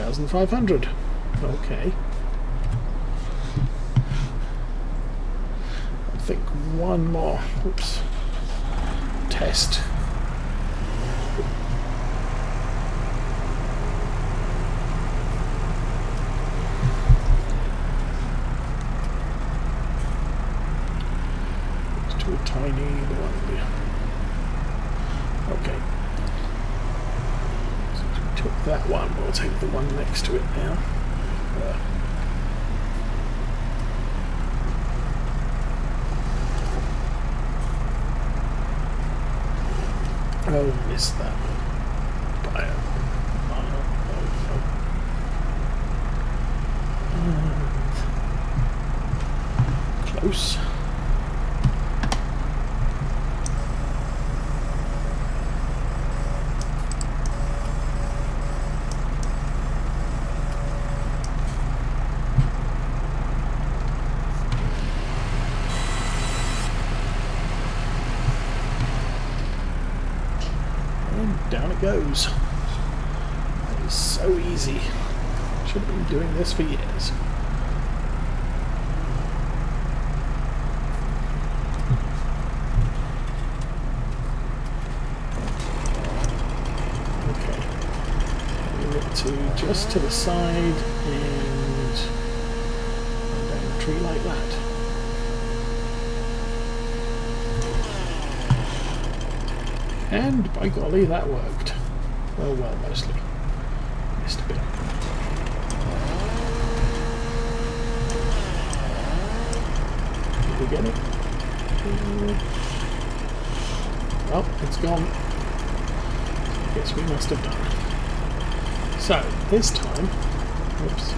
6,500. Okay. I think one more. Oops. Test. It's too tiny. The one. Okay. So we took that one. We'll take the one next to it now. Oh, missed that by a mile. Close. Down it goes. That is so easy. Should have been doing this for years. Okay. Move it to just to the side and down the tree like that. And by golly, that worked. Oh well, mostly. Missed a bit. Did we get it? Well, it's gone. I guess we must have done. So, this time... Whoops.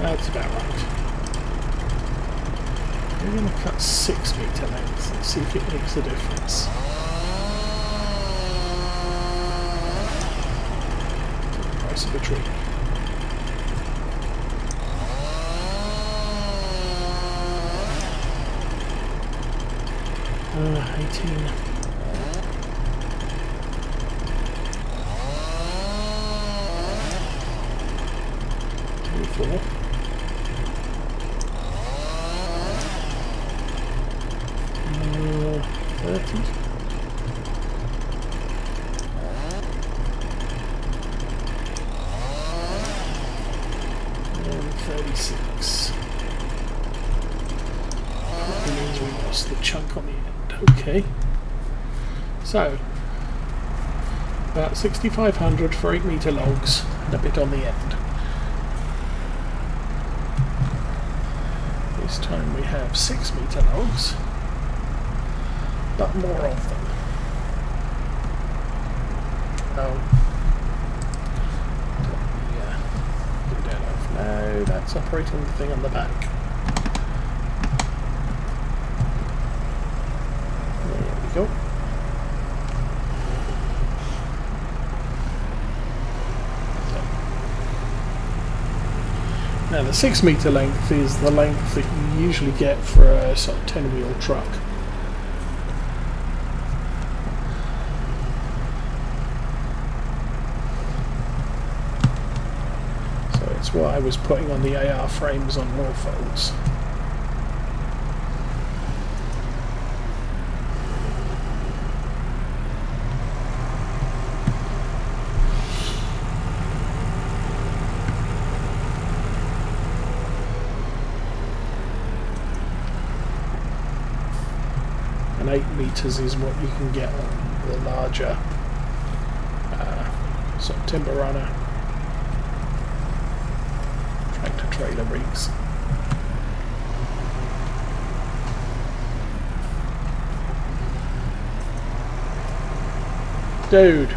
That's about right. We're going to cut 6 meter lengths and see if it makes a difference. The price of a tree. 18. Four. 30. And 36. That means we lost the chunk on the end. Okay. So, about 6,500 for 8 meter logs and a bit on the end. This time we have 6 meter logs, but more of them. Oh. Yeah. Get that off. No, that's operating the thing on the back. There we go. Now the 6 meter length is the length that you usually get for a sort of 10-wheel truck. So it's what I was putting on the AR frames on Norfolks. And 8 meters is what you can get on the larger sort of timber runner tractor trailer rigs. Dude.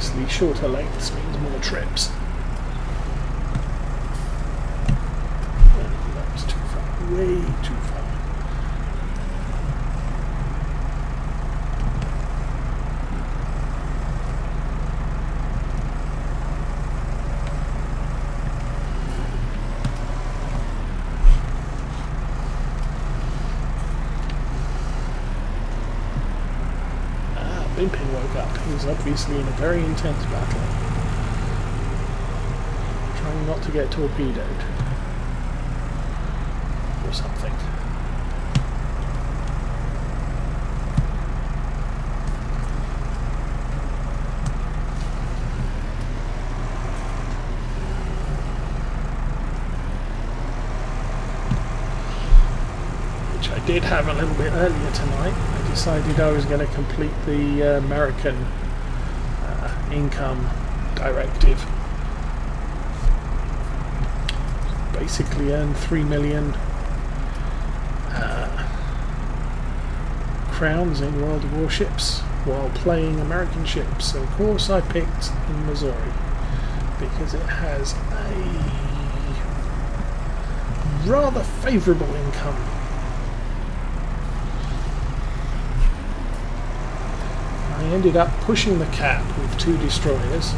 obviously shorter lengths means more trips. That was too far, way too far. Bimpin woke up. He was obviously in a very intense battle. Trying not to get torpedoed. Or something. Which I did have a little bit earlier tonight. Decided I was going to complete the American income directive. Basically earn 3 million crowns in World of Warships while playing American ships. So of course I picked in Missouri because it has a rather favourable income. I ended up pushing the cap with 2 destroyers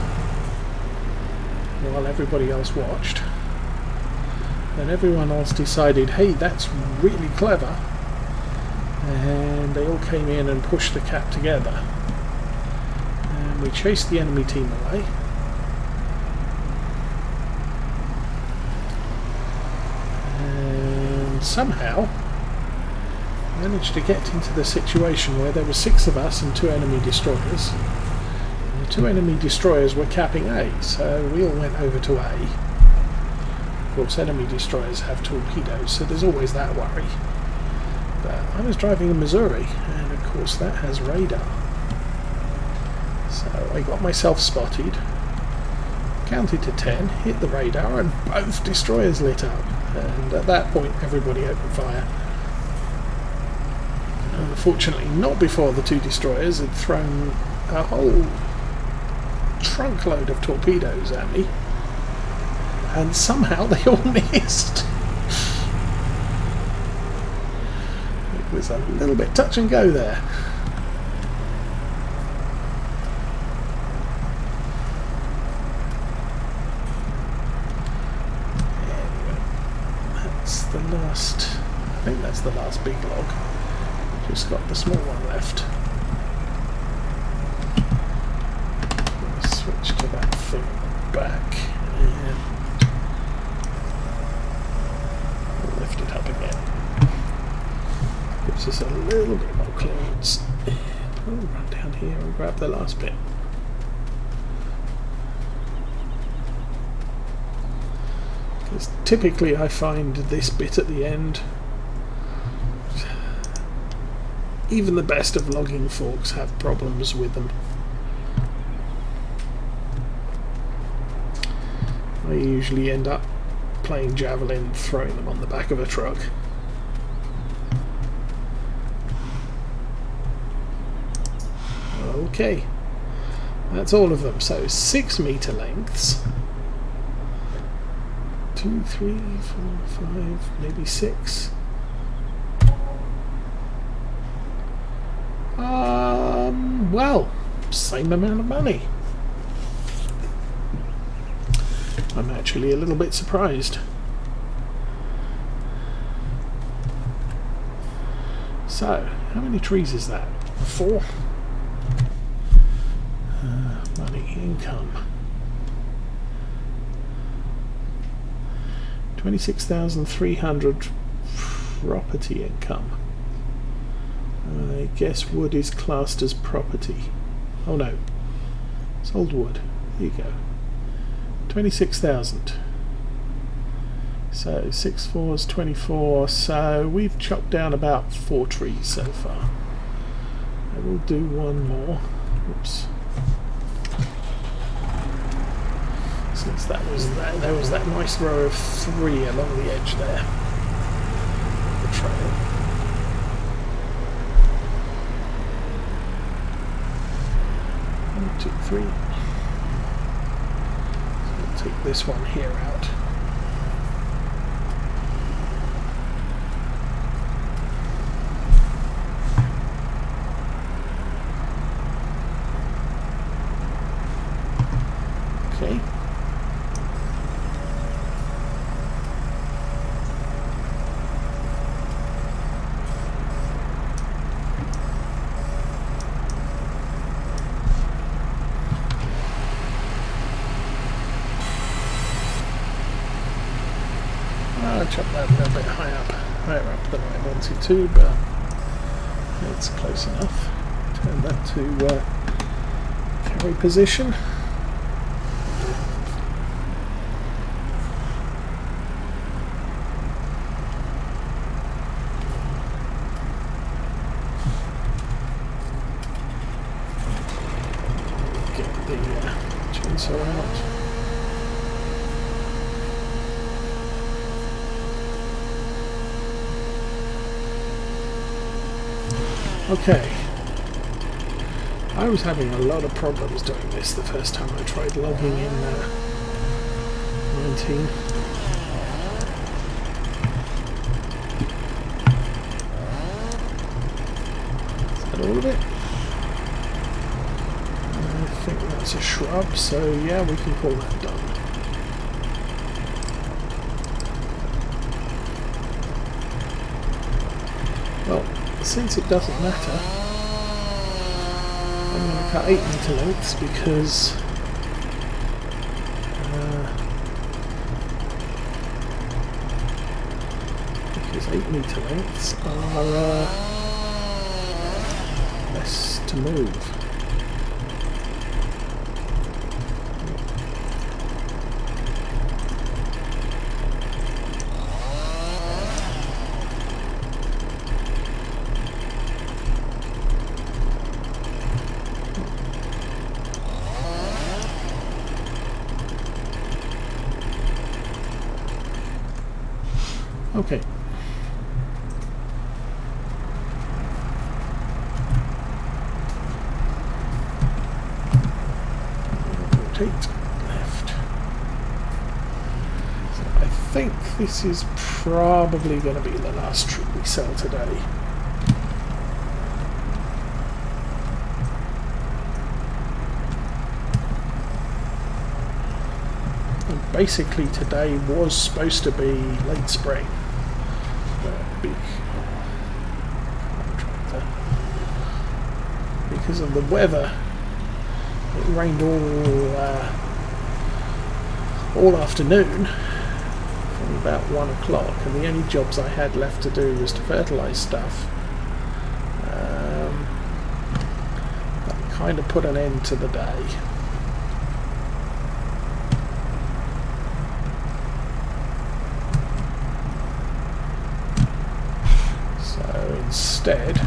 while everybody else watched. Then everyone else decided, hey, that's really clever, and they all came in and pushed the cap together. And we chased the enemy team away. And somehow managed to get into the situation where there were 6 of us and 2 enemy destroyers. And the 2 enemy destroyers were capping A, so we all went over to A. Of course, enemy destroyers have torpedoes, so there's always that worry. But I was driving in Missouri, and of course that has radar. So I got myself spotted, counted to 10, hit the radar, and both destroyers lit up. And at that point, everybody opened fire. Unfortunately, not before the 2 destroyers had thrown a whole trunkload of torpedoes at me, and somehow they all missed. It was a little bit touch and go there. Anyway, that's the last. I think that's the last big log. Just got the small one left. Let's switch to that thing at the back and we'll lift it up again. Gives us a little bit more clearance. We'll run down here and grab the last bit. Because typically I find this bit at the end, even the best of logging forks have problems with them. I usually end up playing javelin, throwing them on the back of a truck. Okay, that's all of them. So 6 meter lengths. 2, 3, 4, 5, maybe 6. Well, same amount of money. I'm actually a little bit surprised. So, how many trees is that? 4? Money, income. 26,300 property income. I guess wood is classed as property. Oh no, sold wood. There you go. 26,000. So 6 4s, 24. So we've chopped down about 4 trees so far. I will do one more. Oops. Since that was there was that nice row of 3 along the edge there. The trail. 1, 2, 3. take this one here out. Okay. I chopped that a little bit higher up than I wanted to, but it's close enough. Turn that to carry position. Get the chainsaw out. Okay, I was having a lot of problems doing this the first time I tried logging in 19. Is that all of it? I think that's a shrub, so yeah, we can call that done. Well, since it doesn't matter, I'm going to cut 8 meter lengths because 8 meter lengths are less to move. Okay. Rotate left. So I think this is probably going to be the last tree we sell today. And basically today was supposed to be late spring. Because of the weather, it rained all afternoon from about 1 o'clock, and the only jobs I had left to do was to fertilise stuff. That kind of put an end to the day. So instead,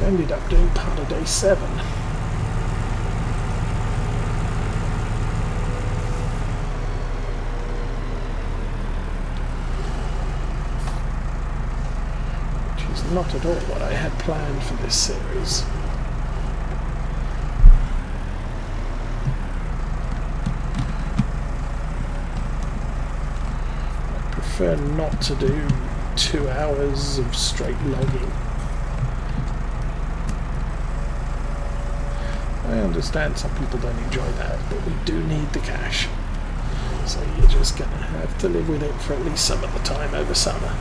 ended up doing part of day 7. Which is not at all what I had planned for this series. I prefer not to do 2 hours of straight logging. I understand some people don't enjoy that, but we do need the cash. So you're just going to have to live with it for at least some of the time over summer.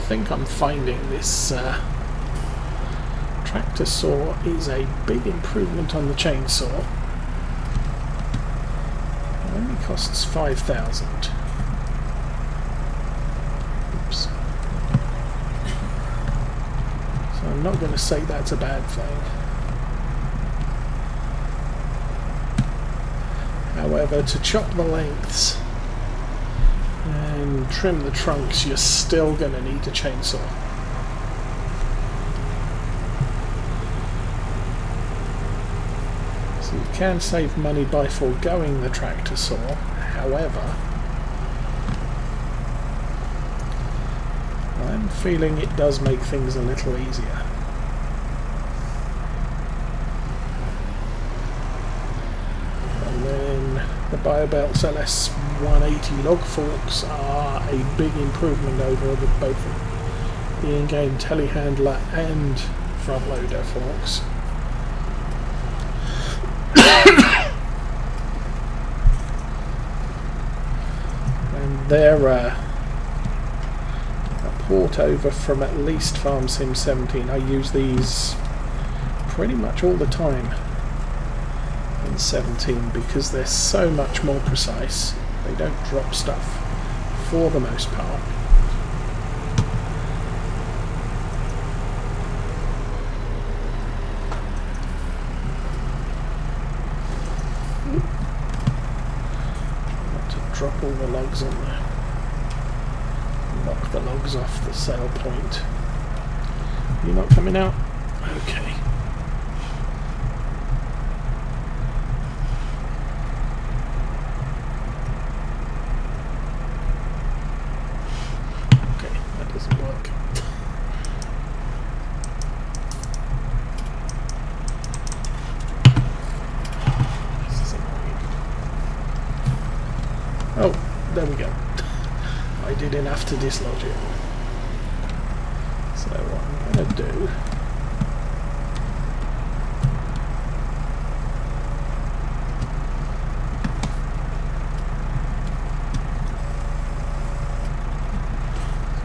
think I'm finding this tractor saw is a big improvement on the chainsaw. It only costs 5,000. Oops. So I'm not going to say that's a bad thing. However, to chop the lengths and trim the trunks, you're still going to need a chainsaw. So you can save money by foregoing the tractor saw. However, I'm feeling it does make things a little easier. The Biobelt's LS180 log forks are a big improvement over both the in-game telehandler and front loader forks. And they're a port over from at least Farm Sim 17. I use these pretty much all the time. 17 because they're so much more precise. They don't drop stuff for the most part. Not to drop all the logs on there. Knock the logs off the sail point. You're not coming out? Okay. Oh, there we go. I did enough to dislodge it. So what I'm going to do...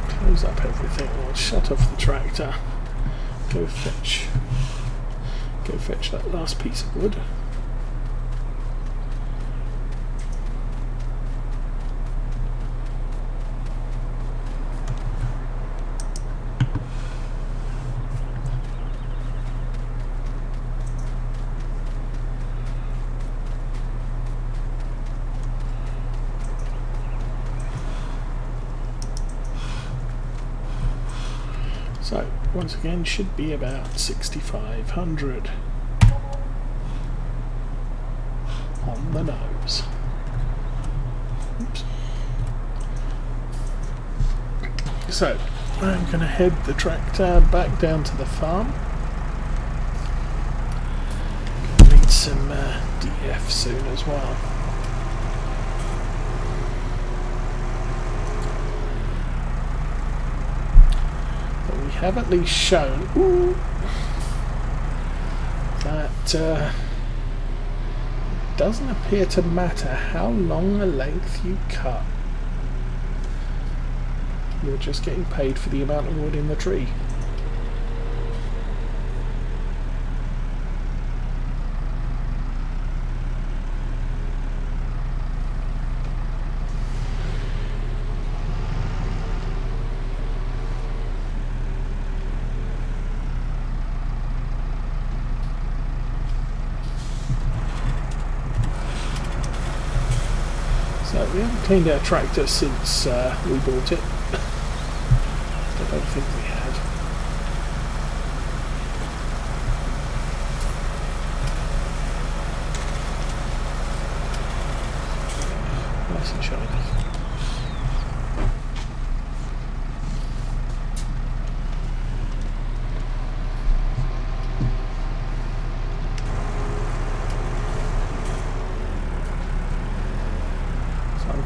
close up everything. I'll shut off the tractor. Go fetch that last piece of wood. So, once again, should be about 6,500 on the nose. Oops. So, I'm going to head the tractor back down to the farm. Gonna need some DF soon as well. Have at least shown that it doesn't appear to matter how long a length you cut. You're just getting paid for the amount of wood in the tree. So we haven't cleaned our tractor since we bought it. I don't think we had. Nice and shiny.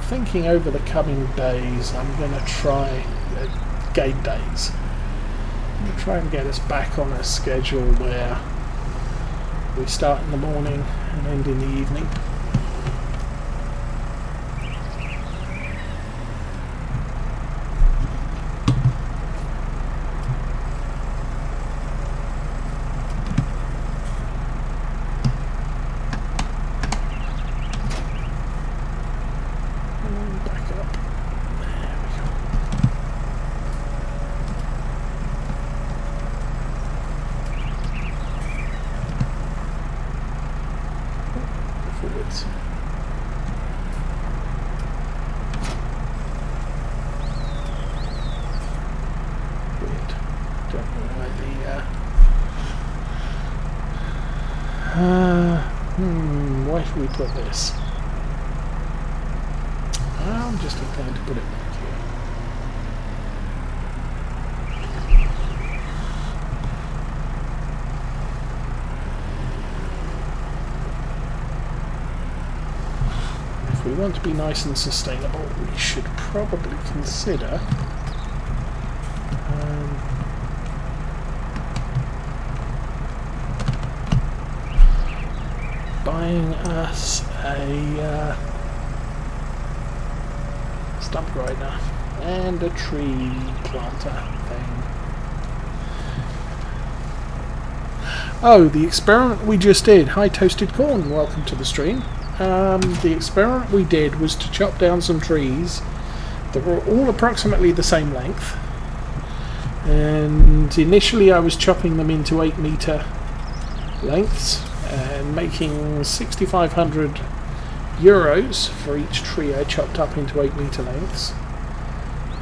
Thinking over the coming days, I'm going to try game days. I'm going to try and get us back on a schedule where we start in the morning and end in the evening. where should we put this? I'm just inclined to put it back here. If we want to be nice and sustainable, we should probably consider buying us a stump grinder and a tree planter thing. Oh, the experiment we just did. Hi Toasted Corn, welcome to the stream. The experiment we did was to chop down some trees that were all approximately the same length, and initially I was chopping them into 8-meter lengths and making 6,500 euros for each tree I chopped up into 8-meter lengths.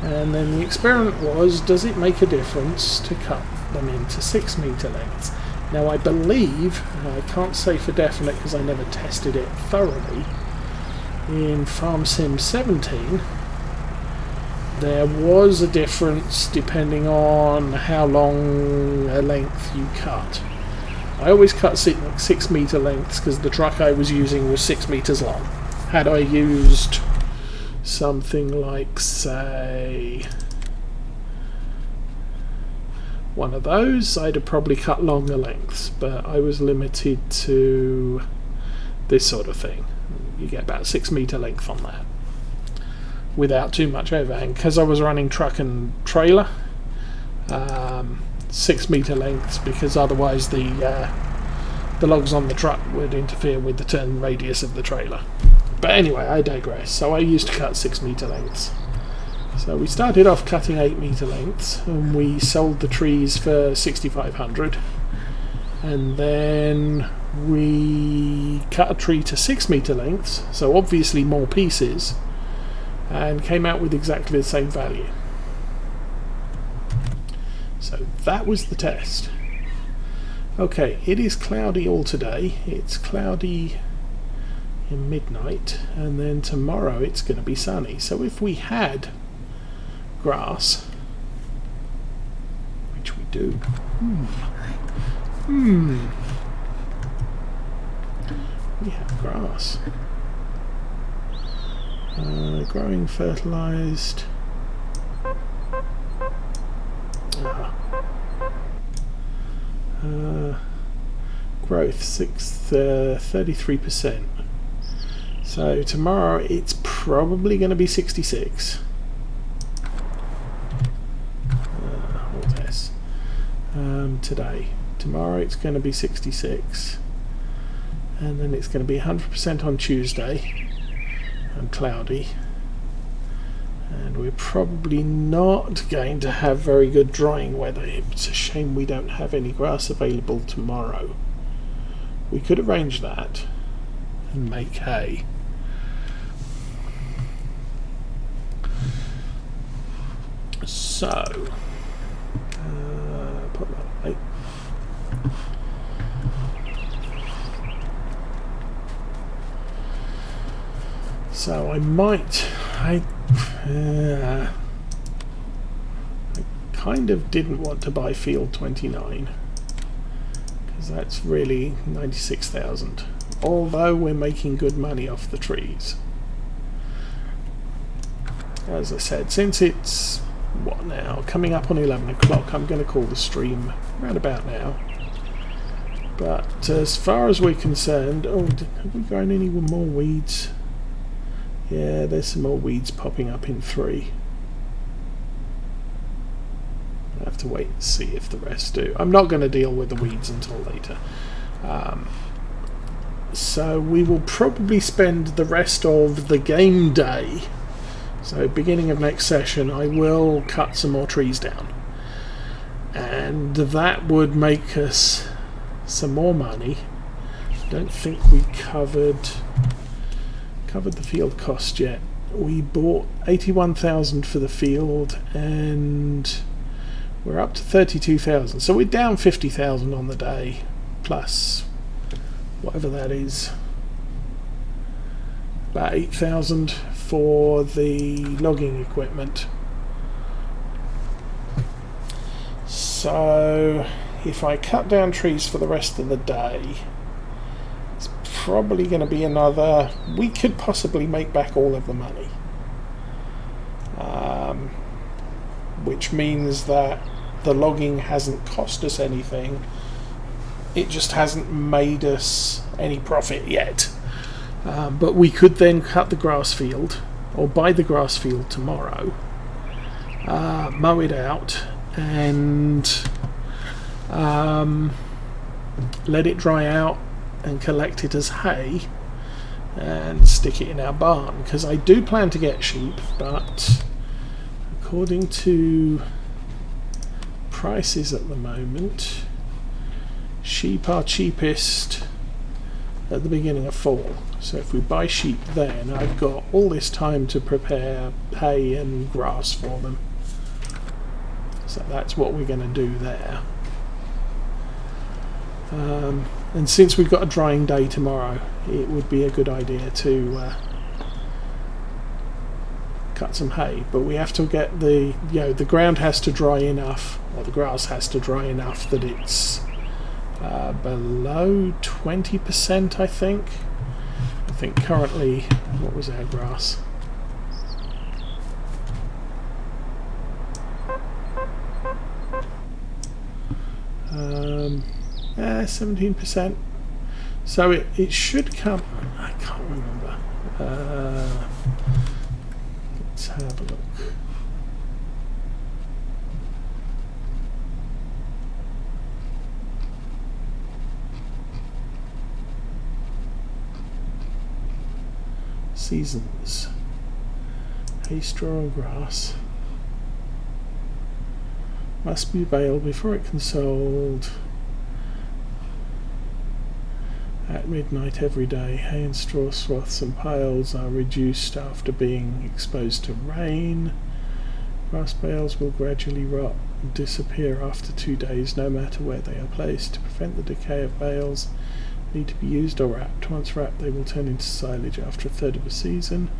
And then the experiment was, does it make a difference to cut them into 6-meter lengths? Now I believe, I can't say for definite because I never tested it thoroughly, in Farm Sim 17 there was a difference depending on how long a length you cut. I always cut 6-meter lengths because the truck I was using was 6 meters long. Had I used something like, say, one of those, I'd have probably cut longer lengths, but I was limited to this sort of thing. You get about 6-meter length on that without too much overhang. Because I was running truck and trailer, 6-meter lengths, because otherwise the logs on the truck would interfere with the turn radius of the trailer. But anyway, I digress. So I used to cut 6-meter lengths. So we started off cutting 8-meter lengths, and we sold the trees for 6,500, and then we cut a tree to 6-meter lengths, so obviously more pieces, and came out with exactly the same value. So that was the test. Okay, it is cloudy all today. It's cloudy in midnight, and then tomorrow it's going to be sunny. So if we had grass, which we do, we have grass, growing fertilized, growth 33%. So tomorrow it's probably going to be 66. Today. Tomorrow it's going to be 66, and then it's going to be 100% on Tuesday and cloudy, and we're probably not going to have very good drying weather. It's a shame we don't have any grass available tomorrow. We could arrange that and make hay. So put that away. So I kind of didn't want to buy field 29 because that's really 96,000, although we're making good money off the trees. As I said, since it's what now, coming up on 11 o'clock, I'm going to call the stream around about now. But as far as we're concerned, have we grown any more weeds? Yeah, there's some more weeds popping up in 3. I have to wait and see if the rest do. I'm not going to deal with the weeds until later. So we will probably spend the rest of the game day, so beginning of next session, I will cut some more trees down, and that would make us some more money. I don't think we covered the field cost yet. We bought 81,000 for the field, and We're up to 32,000, so we're down 50,000 on the day, plus whatever that is, about 8,000 for the logging equipment. So if I cut down trees for the rest of the day, it's probably going to be another, we could possibly make back all of the money, which means that the logging hasn't cost us anything, it just hasn't made us any profit yet. But we could then cut the grass field, or buy the grass field tomorrow, mow it out, and let it dry out and collect it as hay and stick it in our barn, because I do plan to get sheep, but according to prices at the moment, sheep are cheapest at the beginning of fall. So if we buy sheep then, I've got all this time to prepare hay and grass for them. So that's what we're going to do there. And since we've got a drying day tomorrow, it would be a good idea to cut some hay. But we have to get the ground has to dry enough, or the grass has to dry enough that it's below 20%, I think. I think currently, what was our grass? 17%. So it should come. I can't remember. Let's have a look. Seasons. Hay, straw and grass must be baled before it can sold at midnight every day. Hay and straw swaths and piles are reduced after being exposed to rain. Grass bales will gradually rot and disappear after 2 days, no matter where they are placed. To prevent the decay of bales, need to be used or wrapped. Once wrapped, they will turn into silage after a third of a season.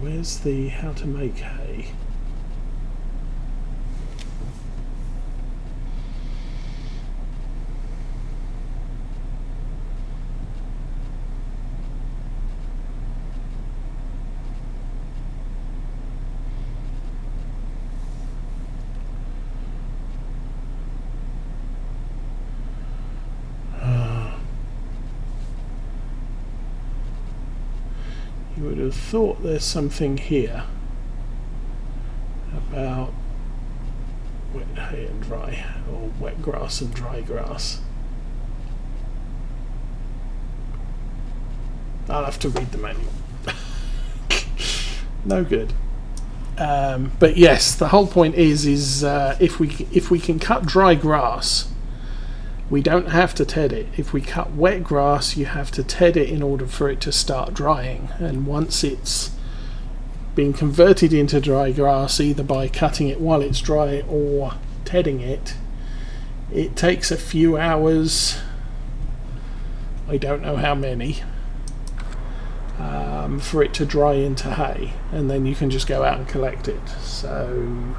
Where's the how to make hay? You would have thought there's something here about wet hay and dry, or wet grass and dry grass. I'll have to read the manual. No good. But yes, the whole point is if we can cut dry grass, we don't have to ted it. If we cut wet grass, you have to ted it in order for it to start drying. And once it's been converted into dry grass, either by cutting it while it's dry or tedding it, it takes a few hours, I don't know how many, for it to dry into hay. And then you can just go out and collect it. So,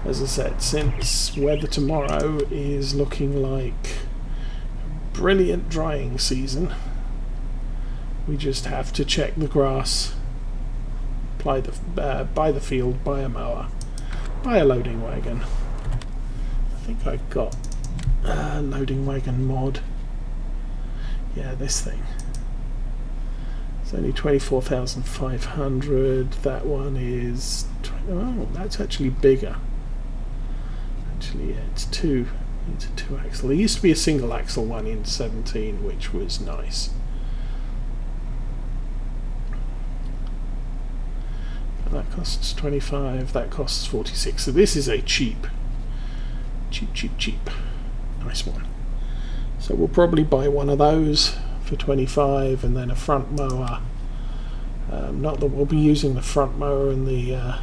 as I said, since weather tomorrow is looking like a brilliant drying season, we just have to check the grass, buy the field, buy a mower, buy a loading wagon. I think I've got a loading wagon mod. Yeah, this thing. It's only 24,500. That one is, oh, that's actually bigger. Actually, yeah, it's a two axle. There used to be a single axle one in 17, which was nice. And that costs 25. That costs 46. So this is a cheap, nice one. So we'll probably buy one of those for 25, and then a front mower. Not that we'll be using the front mower and the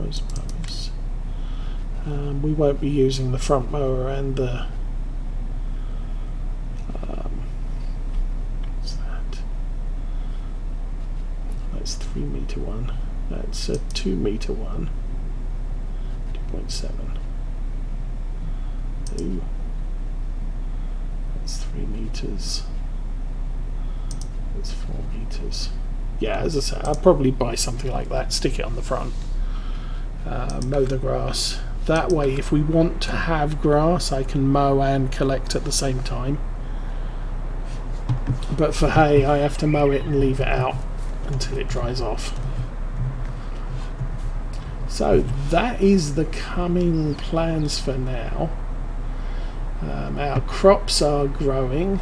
those mowers. We won't be using the front mower and the what's that? That's 3 meter one. That's a 2 meter one. 2.7. Ooh. That's 3 meters. That's 4 meters. Yeah, as I say, I'll probably buy something like that, stick it on the front, mow the grass. That way, if we want to have grass, I can mow and collect at the same time. But for hay, I have to mow it and leave it out until it dries off. So that is the coming plans for now. Our crops are growing,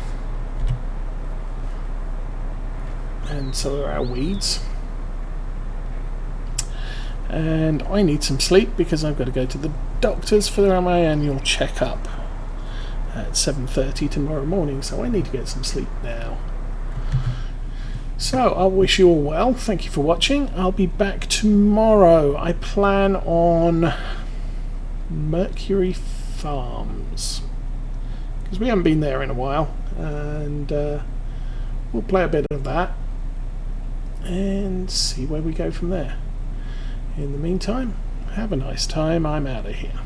and so are our weeds. And I need some sleep because I've got to go to the doctors for my annual checkup at 7:30 tomorrow morning, so I need to get some sleep now. So I'll wish you all well. Thank you for watching. I'll be back tomorrow. I plan on Mercury Farms because we haven't been there in a while, and we'll play a bit of that and see where we go from there. In the meantime, have a nice time. I'm out of here.